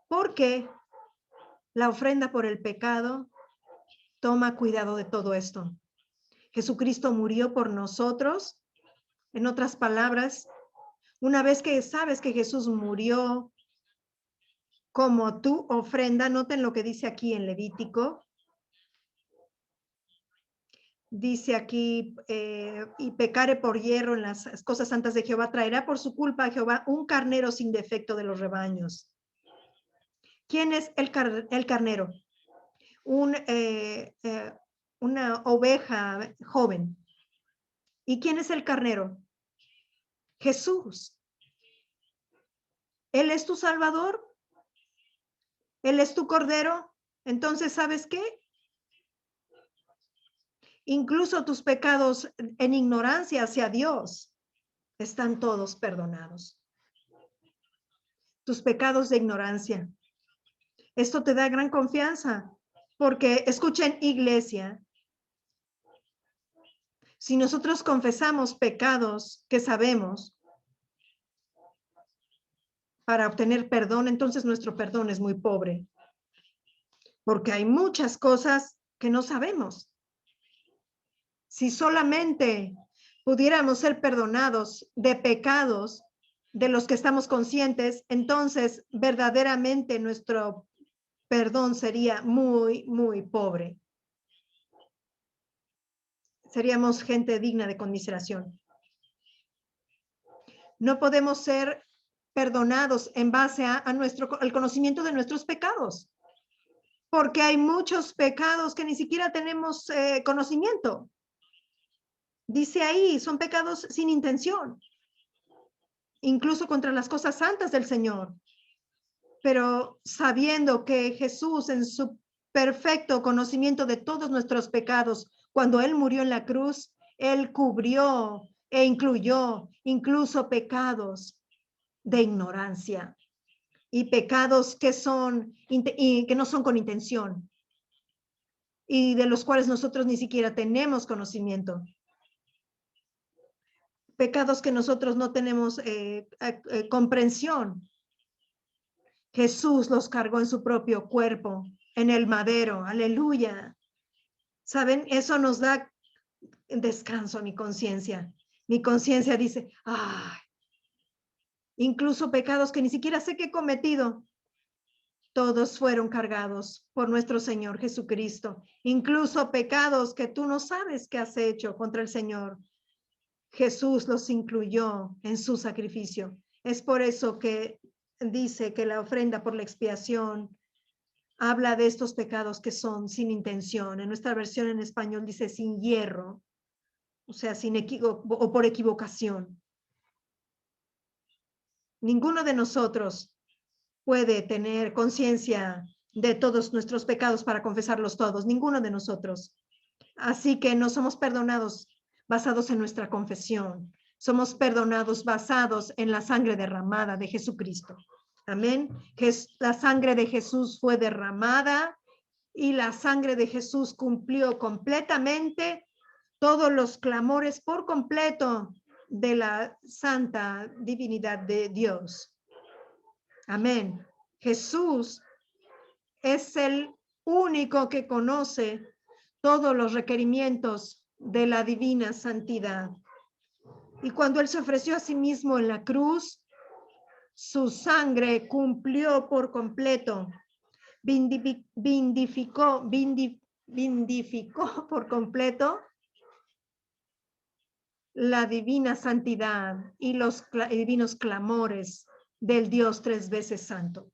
Porque la ofrenda por el pecado toma cuidado de todo esto. Jesucristo murió por nosotros. En otras palabras, una vez que sabes que Jesús murió como tu ofrenda, noten lo que dice aquí en Levítico. Dice aquí, y pecare por hierro en las cosas santas de Jehová, traerá por su culpa a Jehová un carnero sin defecto de los rebaños. ¿Quién es el carnero? Una oveja joven. ¿Y quién es el carnero? Jesús. Él es tu Salvador. Él es tu Cordero. Entonces, ¿sabes qué? Incluso tus pecados en ignorancia hacia Dios están todos perdonados. Tus pecados de ignorancia. Esto te da gran confianza, porque escuchen, iglesia, si nosotros confesamos pecados que sabemos para obtener perdón, entonces nuestro perdón es muy pobre, porque hay muchas cosas que no sabemos. Si solamente pudiéramos ser perdonados de pecados de los que estamos conscientes, entonces verdaderamente nuestro perdón sería muy, muy pobre. Seríamos gente digna de conmiseración. No podemos ser perdonados en base al conocimiento de nuestros pecados, porque hay muchos pecados que ni siquiera tenemos conocimiento. Dice ahí, son pecados sin intención, incluso contra las cosas santas del Señor. Pero sabiendo que Jesús, en su perfecto conocimiento de todos nuestros pecados, cuando Él murió en la cruz, Él cubrió e incluyó incluso pecados de ignorancia y pecados que no son con intención y de los cuales nosotros ni siquiera tenemos conocimiento. Pecados que nosotros no tenemos comprensión. Jesús los cargó en su propio cuerpo, en el madero. Aleluya. ¿Saben? Eso nos da descanso a mi conciencia. Mi conciencia dice, ay, incluso pecados que ni siquiera sé que he cometido, todos fueron cargados por nuestro Señor Jesucristo. Incluso pecados que tú no sabes que has hecho contra el Señor. Jesús los incluyó en su sacrificio. Es por eso que dice que la ofrenda por la expiación habla de estos pecados que son sin intención. En nuestra versión en español dice sin hierro, o sea, sin o por equivocación. Ninguno de nosotros puede tener conciencia de todos nuestros pecados para confesarlos todos, ninguno de nosotros. Así que no somos perdonados basados en nuestra confesión, somos perdonados basados en la sangre derramada de Jesucristo. Amén. La sangre de Jesús fue derramada y la sangre de Jesús cumplió completamente todos los clamores por completo de la santa divinidad de Dios. Amén. Jesús es el único que conoce todos los requerimientos de la divina santidad. Y cuando Él se ofreció a sí mismo en la cruz, su sangre cumplió por completo, vindificó por completo la divina santidad y los divinos clamores del Dios tres veces santo.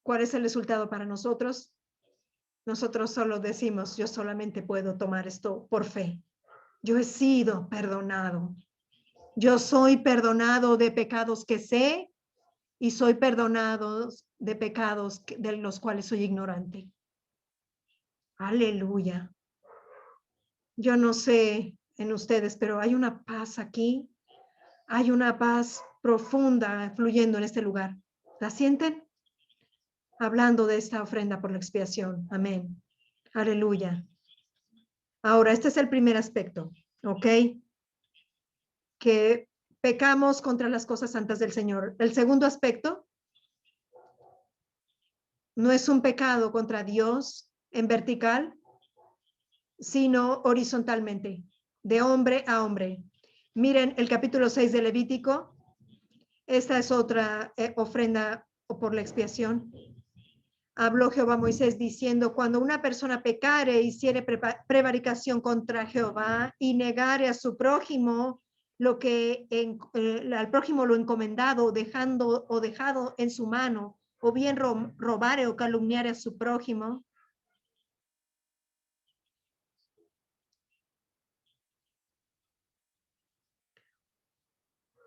¿Cuál es el resultado para nosotros? Nosotros solo decimos, yo solamente puedo tomar esto por fe. Yo he sido perdonado. Yo soy perdonado de pecados que sé y soy perdonado de pecados de los cuales soy ignorante. Aleluya. Yo no sé en ustedes, pero hay una paz aquí. Hay una paz profunda fluyendo en este lugar. ¿La sienten? Hablando de esta ofrenda por la expiación. Amén. Aleluya. Ahora, este es el primer aspecto, ¿ok? Que pecamos contra las cosas santas del Señor. El segundo aspecto no es un pecado contra Dios en vertical, sino horizontalmente, de hombre a hombre. Miren el capítulo 6 de Levítico. Esta es otra ofrenda por la expiación. Habló Jehová a Moisés diciendo, cuando una persona pecare, hiciere prevaricación contra Jehová y negare a su prójimo lo que al prójimo lo encomendado, dejado en su mano, o bien robare o calumniare a su prójimo,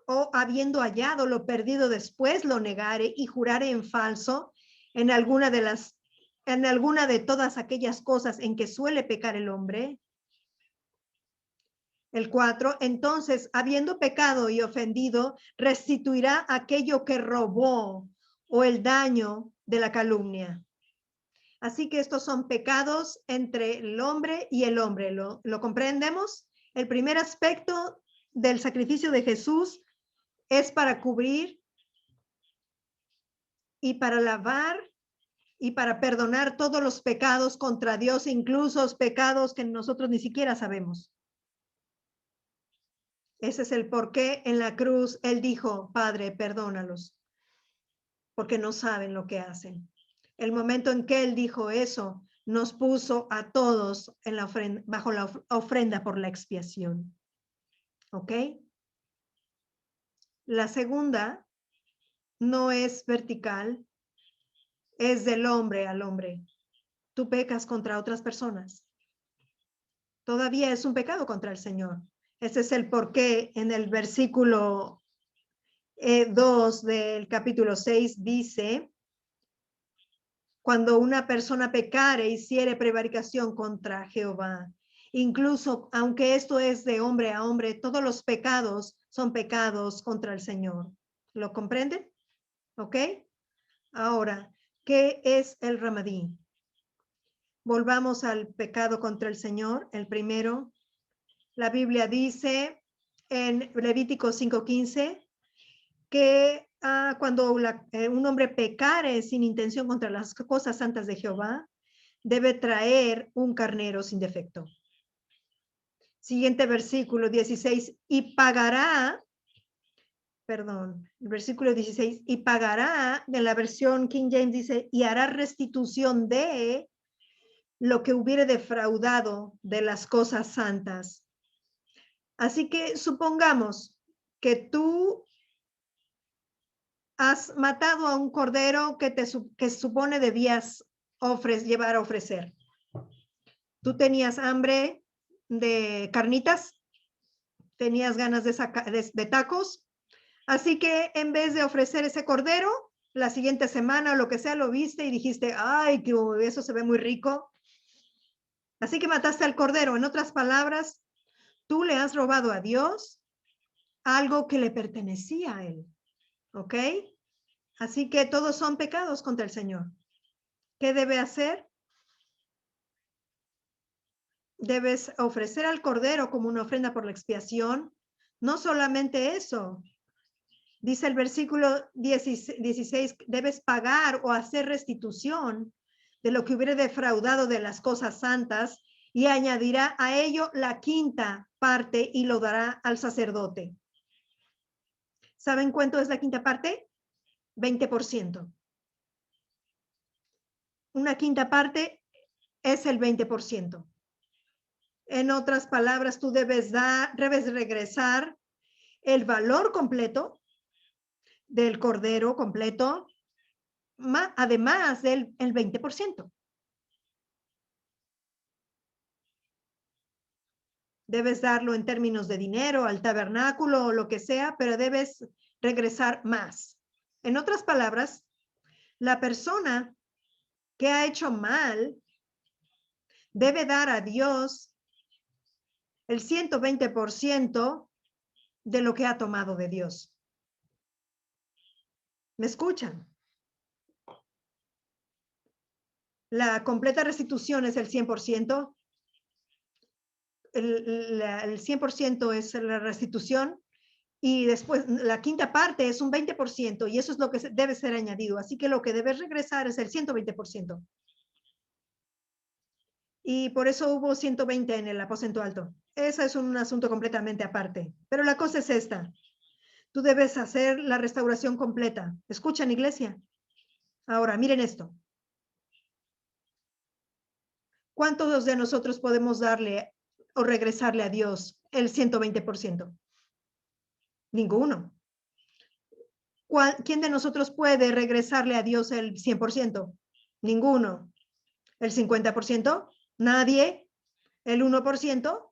o habiendo hallado lo perdido después lo negare y jurare en falso en alguna de todas aquellas cosas en que suele pecar el hombre. El 4, entonces, habiendo pecado y ofendido, restituirá aquello que robó o el daño de la calumnia. Así que estos son pecados entre el hombre y el hombre. ¿Lo comprendemos? El primer aspecto del sacrificio de Jesús es para cubrir y para lavar y para perdonar todos los pecados contra Dios, incluso los pecados que nosotros ni siquiera sabemos. Ese es el por qué en la cruz Él dijo, Padre, perdónalos, porque no saben lo que hacen. El momento en que Él dijo eso, nos puso a todos en la ofrenda, bajo la ofrenda por la expiación. ¿Ok? La segunda no es vertical, es del hombre al hombre. Tú pecas contra otras personas. Todavía es un pecado contra el Señor. Ese es el porqué en el versículo 2 del capítulo 6 dice, cuando una persona pecare, hiciere prevaricación contra Jehová. Incluso, aunque esto es de hombre a hombre, todos los pecados son pecados contra el Señor. ¿Lo comprenden? ¿Ok? Ahora, ¿qué es el ramadí? Volvamos al pecado contra el Señor, el primero. La Biblia dice en Levítico 5:15 que cuando un hombre pecare sin intención contra las cosas santas de Jehová, debe traer un carnero sin defecto. Siguiente versículo 16, y pagará, perdón, el versículo 16, y pagará, de la versión King James dice, y hará restitución de lo que hubiere defraudado de las cosas santas. Así que supongamos que tú has matado a un cordero que supone debías llevar a ofrecer. Tú tenías hambre de carnitas, tenías ganas de tacos, así que en vez de ofrecer ese cordero, la siguiente semana o lo que sea, lo viste y dijiste, ay, que eso se ve muy rico. Así que mataste al cordero. En otras palabras, tú le has robado a Dios algo que le pertenecía a él. ¿Ok? Así que todos son pecados contra el Señor. ¿Qué debe hacer? Debes ofrecer al cordero como una ofrenda por la expiación. No solamente eso. Dice el versículo 16, debes pagar o hacer restitución de lo que hubiera defraudado de las cosas santas y añadirá a ello la quinta parte y lo dará al sacerdote. ¿Saben cuánto es la quinta parte? 20%. Una quinta parte es el 20%. En otras palabras, tú debes regresar el valor completo del cordero completo, además del 20%. Debes darlo en términos de dinero al tabernáculo o lo que sea, pero debes regresar más. En otras palabras, la persona que ha hecho mal debe dar a Dios el 120% de lo que ha tomado de Dios. ¿Me escuchan? La completa restitución es el 100%. El 100% es la restitución y después la quinta parte es un 20% y eso es lo que debe ser añadido. Así que lo que debes regresar es el 120%. Y por eso hubo 120 en el aposento alto. Ese es un asunto completamente aparte. Pero la cosa es esta. Tú debes hacer la restauración completa. ¿Escuchan, iglesia? Ahora, miren esto. ¿Cuántos de nosotros podemos darle o regresarle a Dios el 120%? Ninguno. ¿Quién de nosotros puede regresarle a Dios el 100%? Ninguno. ¿El 50%? Nadie. ¿El 1%?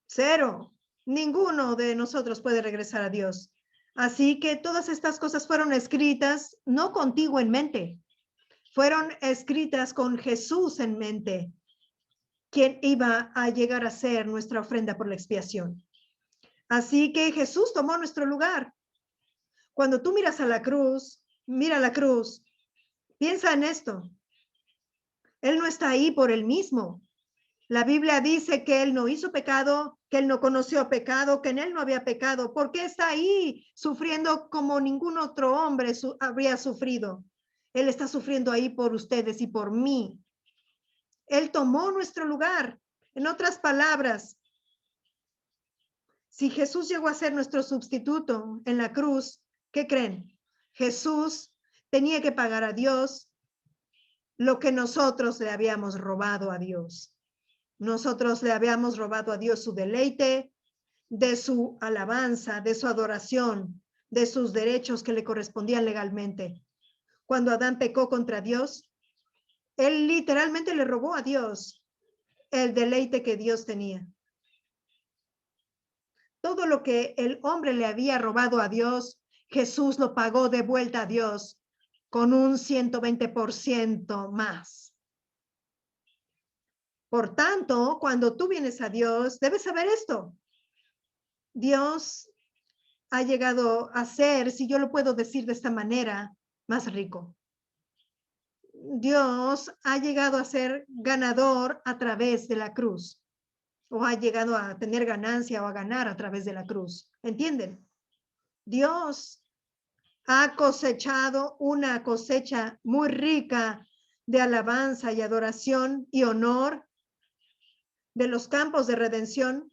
Cero. Ninguno de nosotros puede regresar a Dios. Así que todas estas cosas fueron escritas no contigo en mente, fueron escritas con Jesús en mente, quien iba a llegar a ser nuestra ofrenda por la expiación. Así que Jesús tomó nuestro lugar. Cuando tú miras a la cruz, mira la cruz, piensa en esto. Él no está ahí por él mismo. La Biblia dice que él no hizo pecado, que él no conoció pecado, que en él no había pecado. ¿Por qué está ahí sufriendo como ningún otro hombre habría sufrido? Él está sufriendo ahí por ustedes y por mí. Él tomó nuestro lugar. En otras palabras, si Jesús llegó a ser nuestro sustituto en la cruz, ¿qué creen? Jesús tenía que pagar a Dios lo que nosotros le habíamos robado a Dios. Nosotros le habíamos robado a Dios su deleite, de su alabanza, de su adoración, de sus derechos que le correspondían legalmente. Cuando Adán pecó contra Dios, él literalmente le robó a Dios el deleite que Dios tenía. Todo lo que el hombre le había robado a Dios, Jesús lo pagó de vuelta a Dios con un 120% más. Por tanto, cuando tú vienes a Dios, debes saber esto. Dios ha llegado a ser, si yo lo puedo decir de esta manera, más rico. Dios ha llegado a ser ganador a través de la cruz, o ha llegado a tener ganancia o a ganar a través de la cruz. ¿Entienden? Dios ha cosechado una cosecha muy rica de alabanza y adoración y honor de los campos de redención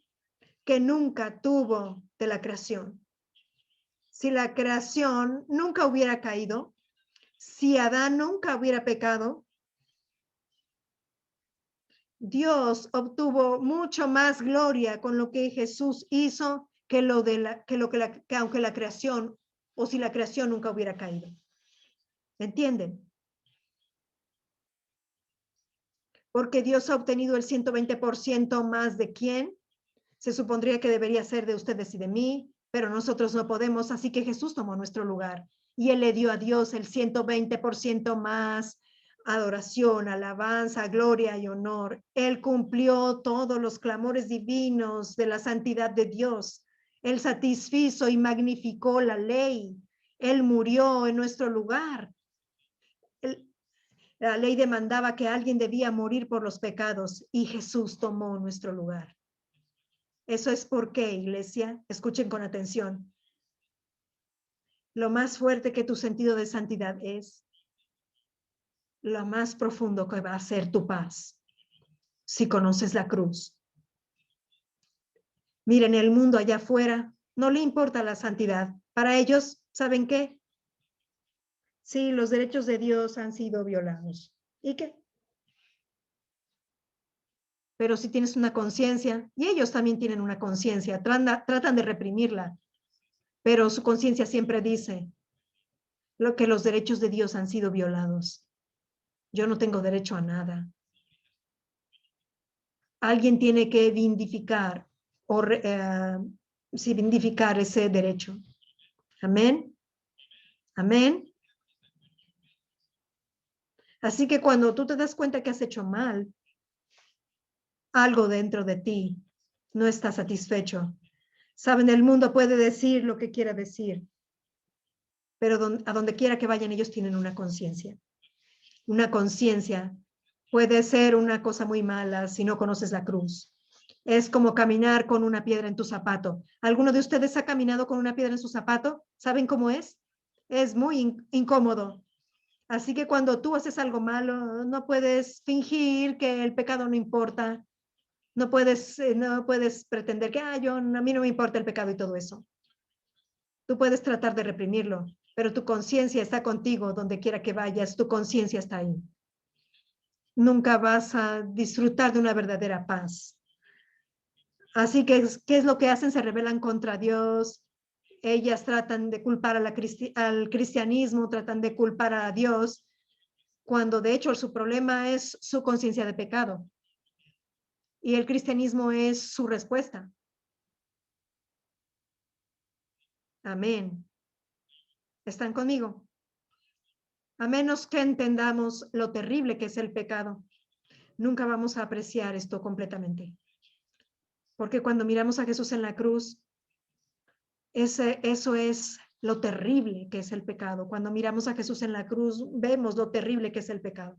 que nunca tuvo de la creación. Si la creación nunca hubiera caído, si Adán nunca hubiera pecado, Dios obtuvo mucho más gloria con lo que Jesús hizo que aunque la creación o si la creación nunca hubiera caído. ¿Entienden? Porque Dios ha obtenido el 120% más de quién. Se supondría que debería ser de ustedes y de mí, pero nosotros no podemos, así que Jesús tomó nuestro lugar y él le dio a Dios el 120% más adoración, alabanza, gloria y honor. Él cumplió todos los clamores divinos de la santidad de Dios. Él satisfizo y magnificó la ley. Él murió en nuestro lugar. La ley demandaba que alguien debía morir por los pecados y Jesús tomó nuestro lugar. Eso es porque, iglesia, escuchen con atención. Lo más fuerte que tu sentido de santidad es, lo más profundo que va a ser tu paz. si conoces la cruz. Miren, el mundo allá afuera no le importa la santidad. Para ellos, ¿saben qué? Sí, los derechos de Dios han sido violados. ¿Y qué? Pero si tienes una conciencia, y ellos también tienen una conciencia, tratan de reprimirla, pero su conciencia siempre dice que los derechos de Dios han sido violados. Yo no tengo derecho a nada. Alguien tiene que vindicar vindicar ese derecho. Amén. Amén. Así que cuando tú te das cuenta que has hecho mal, algo dentro de ti no está satisfecho. Saben, el mundo puede decir lo que quiera decir, pero a donde quiera que vayan, ellos tienen una conciencia. Una conciencia puede ser una cosa muy mala si no conoces la cruz. Es como caminar con una piedra en tu zapato. ¿Alguno de ustedes ha caminado con una piedra en su zapato? ¿Saben cómo es? Es muy incómodo. Así que cuando tú haces algo malo, no puedes fingir que el pecado no importa. No puedes pretender que a mí no me importa el pecado y todo eso. Tú puedes tratar de reprimirlo, pero tu conciencia está contigo donde quiera que vayas. Tu conciencia está ahí. Nunca vas a disfrutar de una verdadera paz. Así que, ¿qué es lo que hacen? Se rebelan contra Dios. Ellas tratan de culpar al cristianismo, tratan de culpar a Dios, cuando de hecho su problema es su conciencia de pecado. Y el cristianismo es su respuesta. Amén. ¿Están conmigo? A menos que entendamos lo terrible que es el pecado, nunca vamos a apreciar esto completamente. Porque cuando miramos a Jesús en la cruz, eso es lo terrible que es el pecado. Cuando miramos a Jesús en la cruz, vemos lo terrible que es el pecado.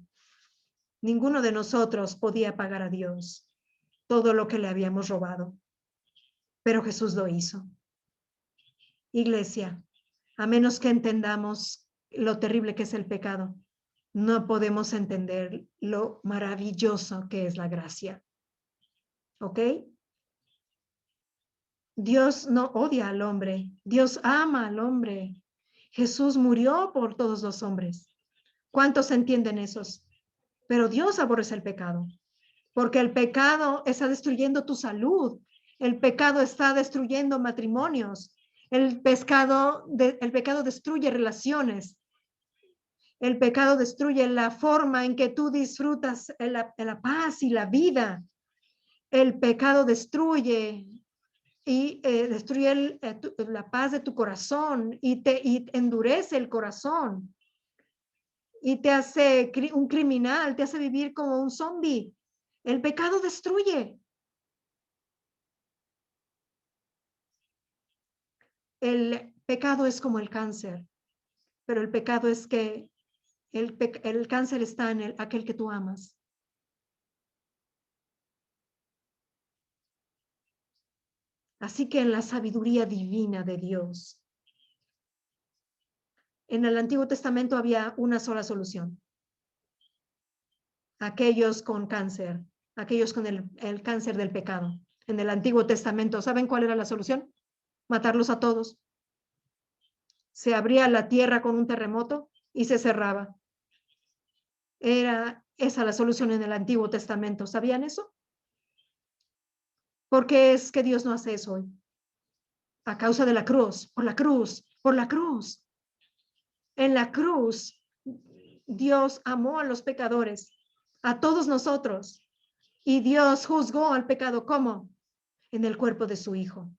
Ninguno de nosotros podía pagar a Dios todo lo que le habíamos robado, pero Jesús lo hizo. Iglesia, a menos que entendamos lo terrible que es el pecado, no podemos entender lo maravilloso que es la gracia. ¿Ok? Dios no odia al hombre, Dios ama al hombre. Jesús murió por todos los hombres. ¿Cuántos entienden esos? Pero Dios aborrece el pecado, porque el pecado está destruyendo tu salud, el pecado está destruyendo matrimonios, el pecado destruye relaciones, el pecado destruye la forma en que tú disfrutas la paz y la vida. El pecado destruye destruye la paz de tu corazón y endurece el corazón y te hace un criminal, te hace vivir como un zombie. El pecado destruye. El pecado es como el cáncer, pero el pecado es que el cáncer está en aquel que tú amas. Así que en la sabiduría divina de Dios, en el Antiguo Testamento había una sola solución. Aquellos con cáncer, aquellos con el cáncer del pecado. En el Antiguo Testamento, ¿saben cuál era la solución? Matarlos a todos. Se abría la tierra con un terremoto y se cerraba. Era esa la solución en el Antiguo Testamento. ¿Sabían eso? ¿Por qué es que Dios no hace eso hoy? A causa de la cruz, por la cruz, por la cruz. En la cruz, Dios amó a los pecadores, a todos nosotros. Y Dios juzgó al pecado, ¿cómo? En el cuerpo de su Hijo.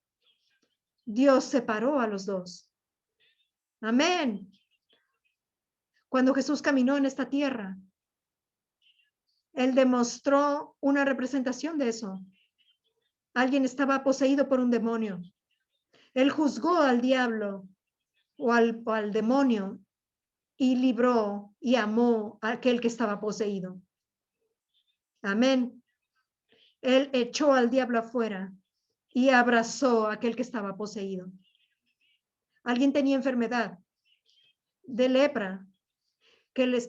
Dios separó a los dos. Amén. Cuando Jesús caminó en esta tierra, Él demostró una representación de eso. Alguien estaba poseído por un demonio. Él juzgó al diablo o al demonio y libró y amó a aquel que estaba poseído. Amén. Él echó al diablo afuera y abrazó a aquel que estaba poseído. Alguien tenía enfermedad de lepra.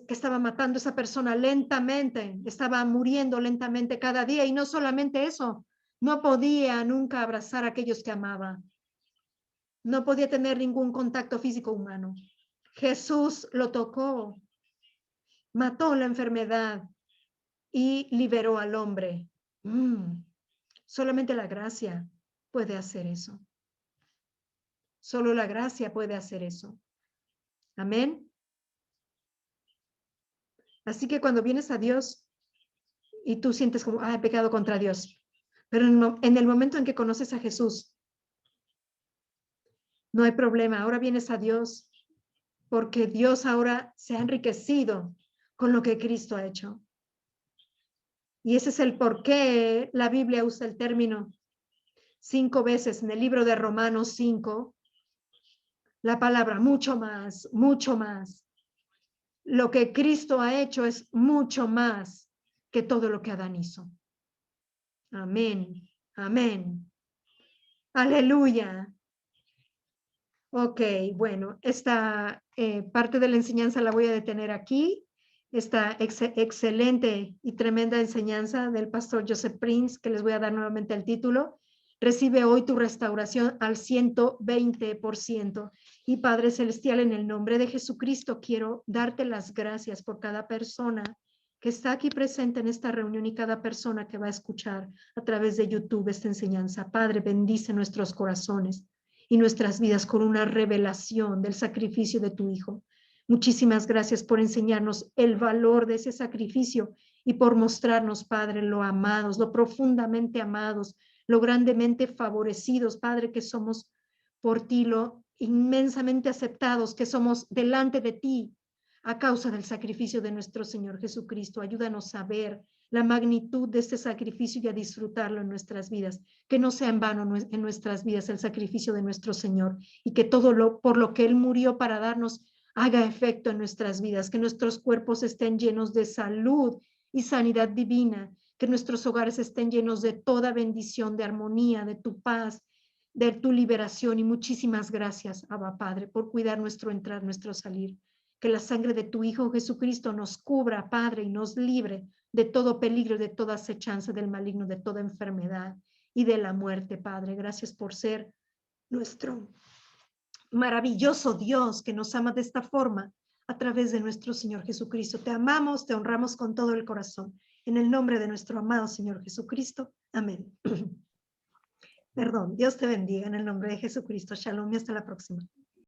que estaba matando a esa persona lentamente, estaba muriendo lentamente cada día. Y no solamente eso, no podía nunca abrazar a aquellos que amaba. No podía tener ningún contacto físico humano. Jesús lo tocó, mató la enfermedad y liberó al hombre. Solamente la gracia puede hacer eso. Solo la gracia puede hacer eso. Amén. Así que cuando vienes a Dios y tú sientes como, he pecado contra Dios, pero en el momento en que conoces a Jesús, no hay problema. Ahora vienes a Dios porque Dios ahora se ha enriquecido con lo que Cristo ha hecho. Y ese es el por qué la Biblia usa el término 5 veces en el libro de Romanos 5, la palabra mucho más, mucho más. Lo que Cristo ha hecho es mucho más que todo lo que Adán hizo. Amén, amén. Aleluya. Ok, bueno, esta parte de la enseñanza la voy a detener aquí. Esta excelente y tremenda enseñanza del pastor Joseph Prince, que les voy a dar nuevamente el título. Recibe hoy tu restauración al 120%. Y Padre Celestial, en el nombre de Jesucristo, quiero darte las gracias por cada persona que está aquí presente en esta reunión y cada persona que va a escuchar a través de YouTube esta enseñanza. Padre, bendice nuestros corazones y nuestras vidas con una revelación del sacrificio de tu Hijo. Muchísimas gracias por enseñarnos el valor de ese sacrificio y por mostrarnos, Padre, lo amados, lo profundamente amados, lo grandemente favorecidos, Padre, que somos por ti, lo inmensamente aceptados, que somos delante de ti a causa del sacrificio de nuestro Señor Jesucristo. Ayúdanos a ver la magnitud de este sacrificio y a disfrutarlo en nuestras vidas, que no sea en vano en nuestras vidas el sacrificio de nuestro Señor y que todo por lo que Él murió para darnos haga efecto en nuestras vidas, que nuestros cuerpos estén llenos de salud y sanidad divina, que nuestros hogares estén llenos de toda bendición, de armonía, de tu paz, de tu liberación. Y muchísimas gracias, Abba Padre, por cuidar nuestro entrar, nuestro salir. Que la sangre de tu Hijo Jesucristo nos cubra, Padre, y nos libre de todo peligro, de toda acechanza del maligno, de toda enfermedad y de la muerte, Padre. Gracias por ser nuestro maravilloso Dios que nos ama de esta forma a través de nuestro Señor Jesucristo. Te amamos, te honramos con todo el corazón. En el nombre de nuestro amado Señor Jesucristo. Amén. Perdón, Dios te bendiga en el nombre de Jesucristo. Shalom y hasta la próxima.